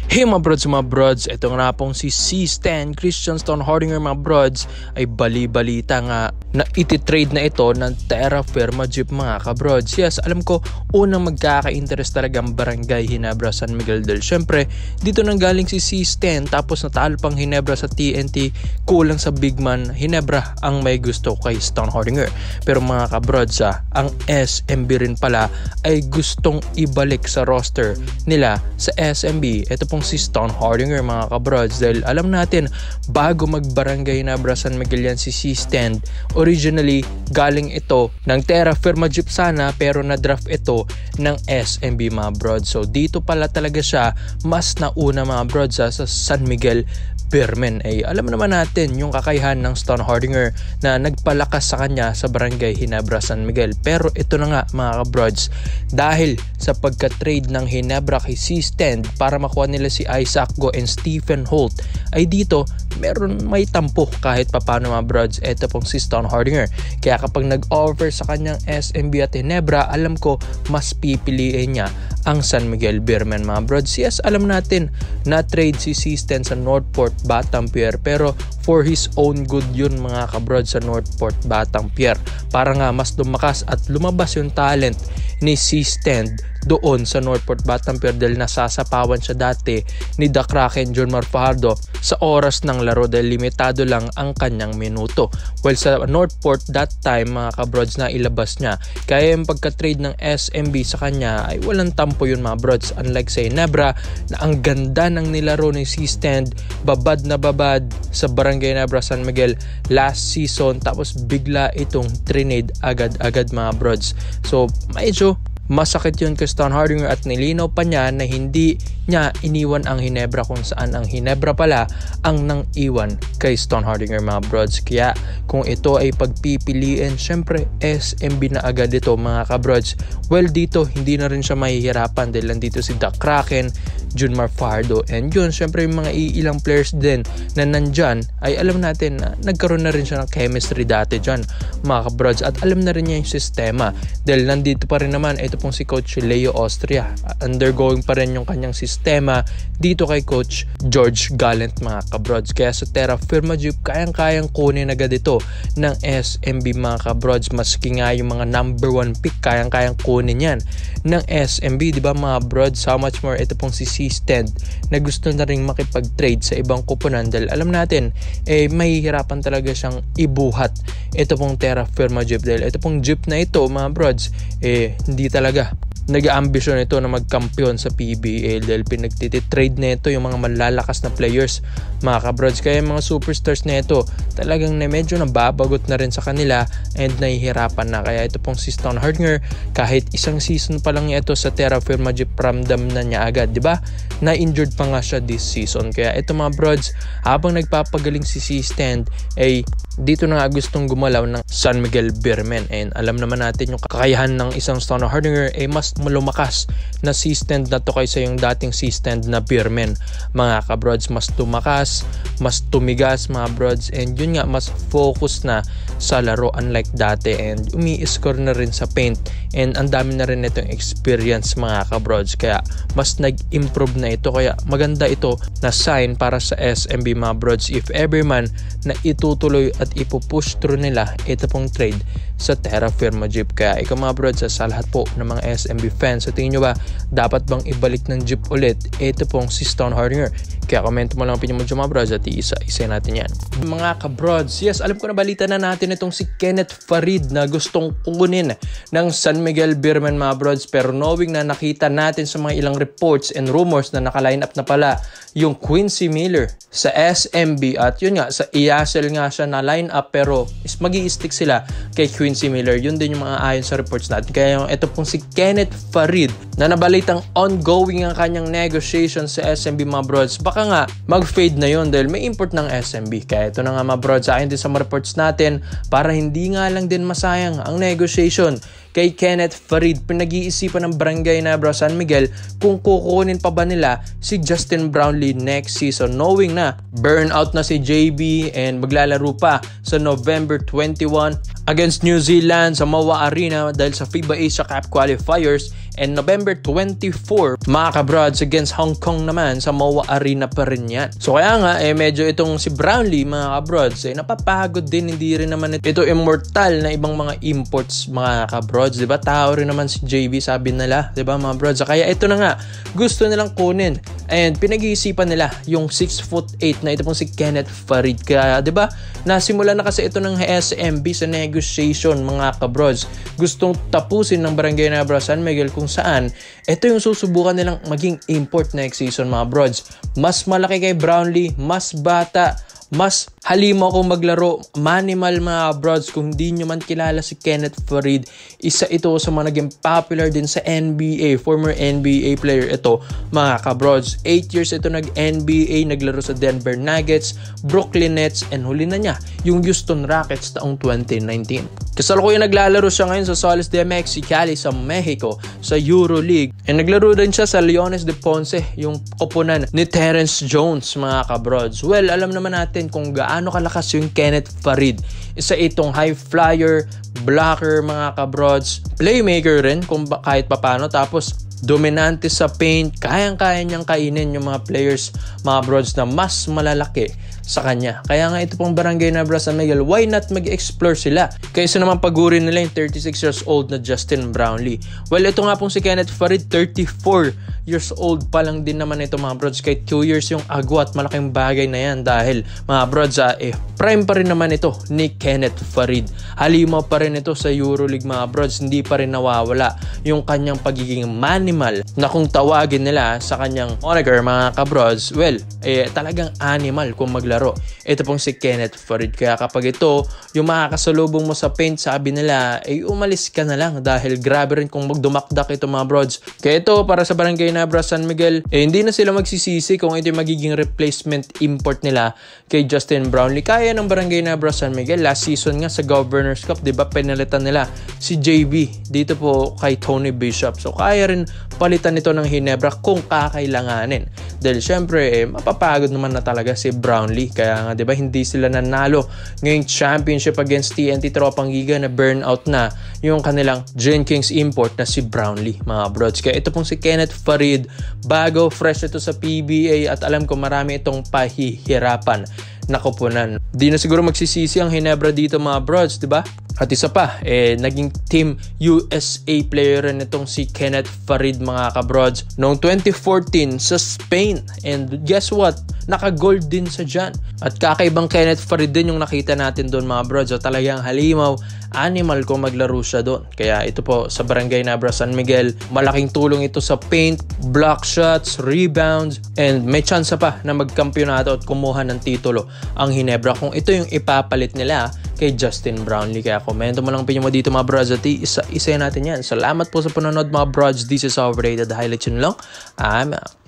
Hey mga brods, ito nga pong si C-Stan Christian Stonehardinger mga brods ay bali-balita nga na iti-trade na ito ng Terra Firma Jeep mga kabrods. Yes, alam ko unang magkaka-interest talaga ang Barangay Ginebra San Miguel del. Syempre, dito nang galing si C-Stan tapos natalo pang Ginebra sa TNT, kulang sa big man, Ginebra ang may gusto kay Stonehardinger. Pero mga kabrods, ang SMB rin pala ay gustong ibalik sa roster nila sa SMB. Ito pong si Stonehardinger mga kabrods, dahil alam natin bago mag-Barangay Ginebra San Miguel yan si C-Stan, originally galing ito ng Terra Firma Jeep sana pero na-draft ito ng SMB mga brods. So dito pala talaga siya mas nauna mga brods sa San Miguel Bermen. Ay alam naman natin yung kakayahan ng Stonehardinger na nagpalakas sa kanya sa Barangay Ginebra San Miguel. Pero ito na nga mga kabrods, dahil sa pagka-trade ng Ginebra kay C-Stan para makuha nila si Isaac Go and Stephen Holt, ay dito meron may tampo kahit papano mga brods. Ito pong si Stonehardinger. Kaya kapag nag-offer sa kanyang SMB at Ginebra, alam ko mas pipiliin niya ang San Miguel Bermen mga brods. Yes, alam natin na trade si C-Stan sa Northport Batampier, pero for his own good yun mga kabrods sa Northport Batampier, para nga mas lumakas at lumabas yung talent ni C-Stan doon sa Northport Batampier, dahil nasasapawan siya dati ni The Kraken John Fajardo sa oras ng laro dahil limitado lang ang kanyang minuto. Well, sa Northport that time mga kabrods na ilabas niya, kaya yung pagka-trade ng SMB sa kanya ay walang tampo yun mga brods. Unlike sa Ginebra na ang ganda ng nilaro ni C-Stan, babad na babad sa Barangay Ginebra San Miguel last season, tapos bigla itong trinade agad-agad mga brods. So medyo masakit yun kay Stonehardinger at nilinaw pa niya na hindi niya iniwan ang Ginebra, kung saan ang Ginebra pala ang nang iwan kay Stonehardinger mga brods. Kaya kung ito ay pagpipiliin, syempre SMB na agad ito mga kabrods. Well, dito hindi na rin siya mahihirapan dahil nandito si The Kraken, Junmar Fajardo, and yun syempre yung mga ilang players din na nandyan ay alam natin na nagkaroon na rin siya ng chemistry dati dyan mga kabrods, at alam na rin niya yung sistema dahil nandito pa rin naman ito pong si Coach Leo Austria. Undergoing pa rin yung kanyang sistema dito kay Coach George Gallant mga kabrods. Kaya sa Terra Firma Jeep kayang-kayang kunin agad ito ng SMB mga kabrods. Maski nga yung mga number 1 pick kayang-kayang kunin yan ng SMB, diba mga brods? How much more ito pong si C-Stan na gusto na rin makipag-trade sa ibang kupunan dahil alam natin mahihirapan talaga siyang ibuhat ito pong Terra Firma Jeep, dahil ito pong Jeep na ito mga brods hindi talaga nag-ambisyon ito na magkampiyon sa PBA dahil pinagtititrade na ito yung mga malalakas na players mga kabrods. Kaya yung mga superstars na ito talagang medyo nababagot na rin sa kanila and nahihirapan na. Kaya ito pong si Stonehardinger, kahit isang season pa lang ito sa Terra Firma Jeep, ramdam na niya agad, diba? Na-injured pa nga siya this season. Kaya ito mga brods, habang nagpapagaling si C-Stan ay dito na nga gustong gumalaw ng San Miguel Bermen, and alam naman natin yung kakayahan ng isang Stonehardinger mas lumakas na C-Stan na to kaysa yung dating C-Stan na Bermen mga kabrods. Mas tumakas, mas tumigas mga brods, and yun nga mas focus na sa laro unlike dati, and umi-score na rin sa paint, and ang dami na rin itong experience mga kabrods. Kaya mas nag-improve na ito, kaya maganda ito na sign para sa SMB mga brods if ever man na itutuloy at ipupush through nila ito pong trade sa Terra Firma Jeep. Kaya ikaw mga brods, sa lahat po ng mga SMB fans, sa tingin nyo ba dapat bang ibalik ng Jeep ulit ito pong si Stonehardinger? Kaya comment mo lang ang opinion mo dyan mga brods at isa-isa natin yan. Mga kabrods, yes, alam ko na balita na natin itong si Kenneth Farid na gustong kunin ng San Miguel Bermen mga brods, pero knowing na nakita natin sa mga ilang reports and rumors na naka-line up na pala yung Quincy Miller sa SMB, at yun nga sa EASL nga siya na line up pero mag-i-stick sila kay Quincy Miller. Yun din yung mga ayon sa reports natin. Kaya yung ito pong si Kenneth Farid na nabalitang ongoing ang kanyang negotiation sa SMB mga brods, baka nga mag-fade na yun dahil may import ng SMB. Kaya ito na nga mga brods, sa akin din sa mga reports natin, para hindi nga lang din masayang ang negotiation kay Kenneth Farid, pinag-iisipan ng Barangay Ginebra San Miguel kung kukunin pa ba nila si Justin Brownlee next season, knowing na burnout na si JB and maglalaro pa sa November 21 against New Zealand sa Mawa Arena dahil sa FIBA Asia Cup qualifiers, And November 24, mga kabrods, against Hong Kong naman sa MOA Arena pa rin yan. So kaya nga, medyo itong si Brownlee, mga kabrods, napapagod din. Hindi rin naman ito immortal na ibang mga imports, mga kabrods. Diba? Tao rin naman si JB, sabi nila. Diba, mga brods? Kaya ito na nga, gusto nilang kunin. And pinag-iisipan nila yung 6'8" na ito pong si Kenneth Farid. Kaya, diba, nasimula na kasi ito ng SMB sa negotiation, mga kabrods. Gustong tapusin ng Barangay Nebra San Miguel kung saan ito yung susubukan nilang maging import next season, mga brods. Mas malaki kay Brownlee, mas bata, mas halimaw kung maglaro, manimal, mga brods. Kung hindi nyo man kilala si Kenneth Farid, isa ito sa mga naging popular din sa NBA, former NBA player ito, mga kabrods. 8 years ito nag-NBA, naglaro sa Denver Nuggets, Brooklyn Nets, and huli na niya yung Houston Rockets taong 2019. Kasalukuyan naglalaro siya ngayon sa Soles de Mexicali sa Mexico sa EuroLeague. And naglaro din siya sa Leones de Ponce, yung koponan ni Terrence Jones, mga kabrods. Well, alam naman natin kung gaano kalakas yung Kenneth Farid. Isa itong high flyer, blocker, mga kabrods, playmaker rin kung kahit papano. Tapos dominante sa paint, kayang-kaya niyang kainin yung mga players, mga brods, na mas malalaki sa kanya. Kaya nga ito pong Barangay Nebra San Miguel, why not mag-explore sila? Kaysa naman pagurin nila yung 36 years old na Justin Brownlee. Well, ito nga pong si Kenneth Farid, 34 years old pa lang din naman ito, mga brods. Kahit 2 years yung agwat, malaking bagay na yan dahil, mga brods, prime pa rin naman ito ni Kenneth Farid. Halimaw pa rin ito sa EuroLeague, mga brods. Hindi pa rin nawawala yung kanyang pagiging manimal na kung tawagin nila sa kanyang moniker, mga kabrods, well, talagang animal kung maglaro. Ito pong si Kenneth Farid. Kaya kapag ito yung makakasalubong mo sa paint, sabi nila, umalis ka na lang dahil grabe rin kung magdumakdak ito, mga brods. Kaya ito, para sa Barangay Nebra San Miguel, hindi na sila magsisisi kung ito yung magiging replacement import nila kay Justin Brownlee. Kaya ng Barangay Nebra San Miguel, last season nga sa Governors Cup, diba, pinalitan nila si JB dito po kay Tony Bishop. So kaya rin palitan nito ng Hinebra kung kakailanganin. Dahil syempre, mapapagod naman na talaga si Brownlee. Kaya nga, diba, hindi sila nanalo ngayong championship against TNT Tropang Giga na burnout na yung kanilang Gen Kings import na si Brownlee, mga brods. Kaya ito pong si Kenneth Farid, bago, fresh ito sa PBA at alam ko marami itong pahihirapan na koponan. Di na siguro magsisisi ang Hinebra dito, mga brods, diba? At isa pa, naging Team USA player rin itong si Kenneth Farid, mga kabrods, noong 2014 sa Spain. And guess what? Naka-gold din sa dyan. At kakaibang Kenneth Farid din yung nakita natin doon, mga brods. So talagang halimaw, animal kung maglaro siya doon. Kaya ito po sa Barangay Nebra San Miguel, malaking tulong ito sa paint, block shots, rebounds, and may chance pa na magkampyonato at kumuha ng titulo ang Hinebra kung ito yung ipapalit nila kay Justin Brownlee. Kaya komento mo lang opinion mo dito, mga brods, at isa natin yan. Salamat po sa panonood, mga brods. This is our rated highlights yun lang. I'm out.